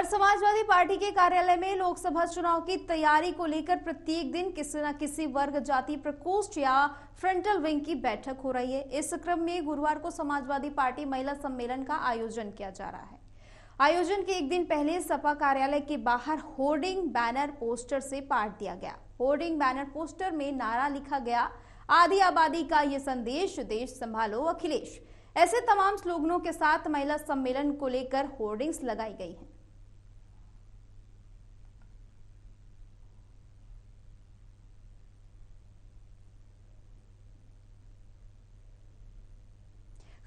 Samajwadi party के कार्यालय में लोकसभा चुनाव की तैयारी को लेकर प्रत्येक दिन किसी न किसी वर्ग जाति प्रकोष्ठ या फ्रंटल विंग की बैठक हो रही है। इस क्रम में गुरुवार को समाजवादी पार्टी महिला सम्मेलन का आयोजन किया जा रहा है। आयोजन के एक दिन पहले सपा कार्यालय के बाहर होर्डिंग बैनर पोस्टर से पाट दिया गया। होर्डिंग बैनर पोस्टर में नारा लिखा गया, आधी आबादी का ये संदेश, देश संभालो अखिलेश। ऐसे तमाम स्लोगनों के साथ महिला सम्मेलन को लेकर होर्डिंग्स लगाई गई हैं।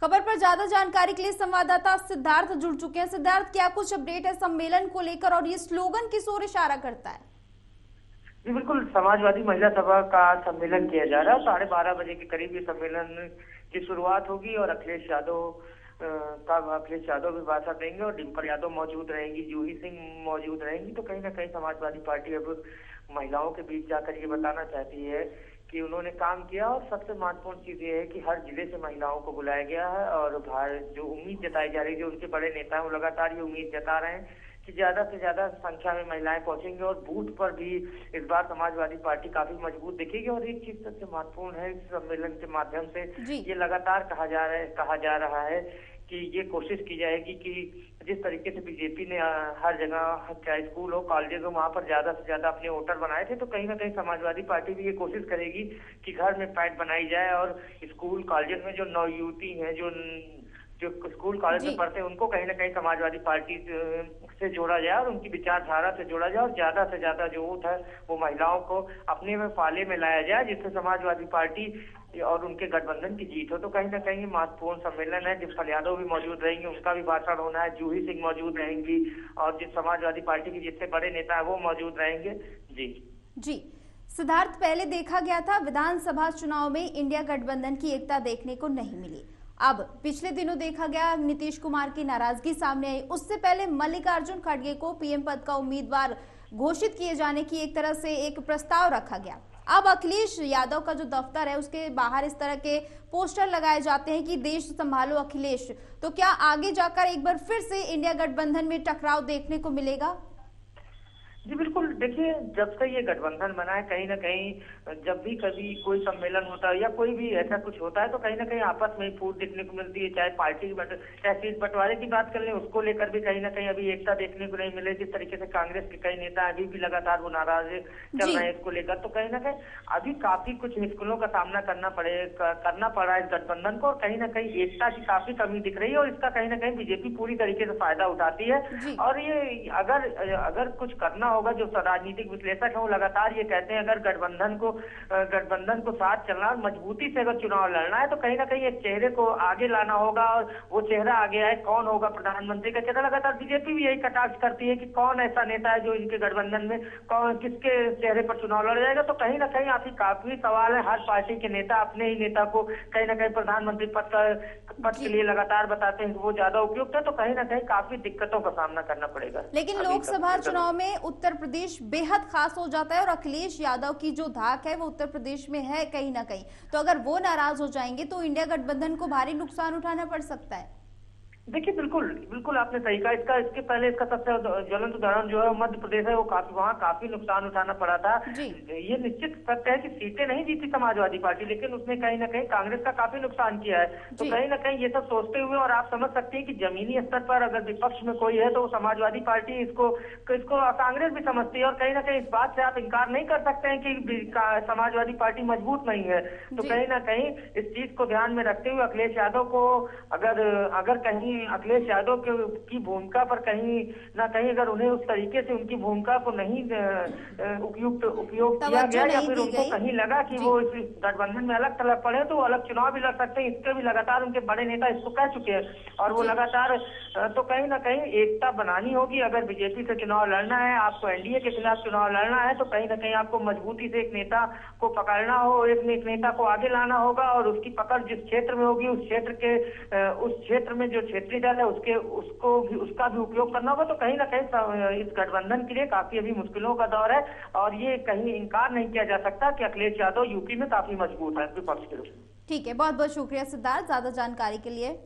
खबर पर ज्यादा जानकारी के लिए संवाददाता सिद्धार्थ जुड़ चुके हैं। सिद्धार्थ, क्या कुछ अपडेट है सम्मेलन को लेकर और ये स्लोगन किस ओर इशारा करता है? जी बिल्कुल, समाजवादी महिला सभा का सम्मेलन किया जा रहा है। 12:30 बजे के करीब ये सम्मेलन की शुरुआत होगी और अखिलेश यादव भी भाषण देंगे और डिम्पल यादव मौजूद रहेंगी, जूही सिंह मौजूद रहेंगी। तो कहीं ना कहीं समाजवादी पार्टी अब महिलाओं के बीच जाकर ये बताना चाहती है कि उन्होंने काम किया और सबसे महत्वपूर्ण चीज ये है कि हर जिले से महिलाओं को बुलाया गया है और जो उम्मीद जताई जा रही है, जो उनके बड़े नेता हैं वो लगातार ये उम्मीद जता रहे हैं कि ज्यादा से ज्यादा संख्या में महिलाएं पहुंचेंगी और बूथ पर भी इस बार समाजवादी पार्टी काफी मजबूत दिखेगी। और एक चीज सबसे महत्वपूर्ण है, इस सम्मेलन के माध्यम से ये लगातार कहा जा रहा है कि ये कोशिश की जाएगी कि जिस तरीके से बीजेपी ने हर जगह, चाहे स्कूल हो, कॉलेज हो, वहां पर ज्यादा से ज्यादा अपने वोटर बनाए थे, तो कहीं ना कहीं समाजवादी पार्टी भी ये कोशिश करेगी कि घर में पैठ बनाई जाए और स्कूल कॉलेज में जो नवयुवती हैं, जो स्कूल कॉलेज में पढ़ते हैं, उनको कहीं ना कहीं समाजवादी पार्टी से जोड़ा जाए और उनकी विचारधारा से जोड़ा जाए और ज्यादा से ज्यादा जो वोट है वो महिलाओं को अपने में पाले में लाया जाए, जिससे समाजवादी पार्टी और उनके गठबंधन की जीत हो। तो कहीं ना कहीं महत्वपूर्ण सम्मेलन है। डिम्पल यादव भी मौजूद रहेंगे, उनका भी भाषण होना है, जूही सिंह मौजूद रहेंगी और जिस समाजवादी पार्टी के जितने बड़े नेता है वो मौजूद रहेंगे। जी सिद्धार्थ, पहले देखा गया था विधानसभा चुनाव में इंडिया गठबंधन की एकता देखने को नहीं मिली। अब पिछले दिनों देखा गया नीतीश कुमार की नाराजगी सामने आई। उससे पहले मल्लिकार्जुन खड़गे को पीएम पद का उम्मीदवार घोषित किए जाने की एक तरह से एक प्रस्ताव रखा गया। अब अखिलेश यादव का जो दफ्तर है उसके बाहर इस तरह के पोस्टर लगाए जाते हैं कि देश संभालो अखिलेश। तो क्या आगे जाकर एक बार फिर से इंडिया गठबंधन में टकराव देखने को मिलेगा? जी बिल्कुल, देखिए, जब से ये गठबंधन बना है, कहीं ना कहीं जब भी कभी कोई सम्मेलन होता है या कोई भी ऐसा कुछ होता है तो कहीं ना कहीं आपस में फूट देखने को मिलती है। चाहे पार्टी की चाहे सीट बंटवारे की बात कर लें, उसको लेकर भी कहीं ना कहीं अभी एकता देखने को नहीं मिले। जिस तरीके से कांग्रेस के कई नेता अभी भी लगातार वो नाराज चल रहे हैं इसको लेकर, तो कहीं ना कहीं अभी काफी कुछ मुश्किलों का सामना करना पड़ा इस गठबंधन को और कहीं ना कहीं एकता की काफी कमी दिख रही है और इसका कहीं ना कहीं बीजेपी पूरी तरीके से फायदा उठाती है। और ये अगर कुछ करना होगा, जो राजनीतिक विश्लेषक है वो लगातार ये कहते हैं, अगर गठबंधन को साथ चलना और मजबूती से अगर चुनाव लड़ना है तो कहीं ना कहीं एक चेहरे को आगे लाना होगा और वो चेहरा आगे आए। कौन होगा प्रधानमंत्री का चेहरा? लगातार बीजेपी भी यही कटाक्ष करती है कि कौन ऐसा नेता है जो इनके गठबंधन में किसके चेहरे पर चुनाव लड़ जाएगा। तो कहीं ना कहीं आपकी काफी सवाल है। हर पार्टी के नेता अपने ही नेता को कहीं ना कहीं प्रधानमंत्री पद के लिए लगातार बताते हैं वो ज्यादा उपयुक्त है। तो कहीं ना कहीं काफी दिक्कतों का सामना करना पड़ेगा। लेकिन लोकसभा चुनाव में उत्तर प्रदेश बेहद खास हो जाता है और अखिलेश यादव की जो धाक है वो उत्तर प्रदेश में है कहीं ना कहीं। तो अगर वो नाराज हो जाएंगे तो इंडिया गठबंधन को भारी नुकसान उठाना पड़ सकता है। देखिए, बिल्कुल आपने सही कहा। इसके पहले इसका सबसे ज्वलंत उदाहरण जो है मध्य प्रदेश है, वो वहाँ काफी नुकसान उठाना पड़ा था। ये निश्चित सत्य है कि सीटें नहीं जीती समाजवादी पार्टी, लेकिन उसने कहीं ना कहीं कांग्रेस का काफी नुकसान किया है। तो कहीं ना कहीं ये सब सोचते हुए, और आप समझ सकते हैं कि जमीनी स्तर पर अगर विपक्ष में कोई है तो समाजवादी पार्टी इसको कांग्रेस भी समझती है और कहीं ना कहीं इस बात से आप इनकार नहीं कर सकते हैं कि समाजवादी पार्टी मजबूत नहीं है। तो कहीं ना कहीं इस चीज को ध्यान में रखते हुए अखिलेश यादव को अगर कहीं अखिलेश यादव की भूमिका पर कहीं ना कहीं अगर उन्हें उस तरीके से उनकी भूमिका को नहीं उपयोग किया गया या फिर उनको कहीं लगा कि वो इस गठबंधन में अलग थलग पड़े तो वो अलग चुनाव भी लड़ सकते हैं। इसके भी लगातार उनके बड़े नेता इसको कह चुके हैं और वो लगातार, तो कहीं ना कहीं एकता बनानी होगी। अगर बीजेपी से चुनाव लड़ना है, आपको एनडीए के खिलाफ चुनाव लड़ना है, तो कहीं ना कहीं आपको मजबूती से एक नेता को पकड़ना हो, एक नेता को आगे लाना होगा और उसकी पकड़ जिस क्षेत्र में होगी उस क्षेत्र में जो क्षेत्रीय दल है उसका भी उपयोग करना होगा। तो कहीं ना कहीं इस गठबंधन के लिए काफी अभी मुश्किलों का दौर है और ये कहीं इनकार नहीं किया जा सकता कि अखिलेश यादव यूपी में काफी मजबूत है विपक्ष के रूप में। ठीक है, बहुत बहुत शुक्रिया सिद्धार्थ ज्यादा जानकारी के लिए।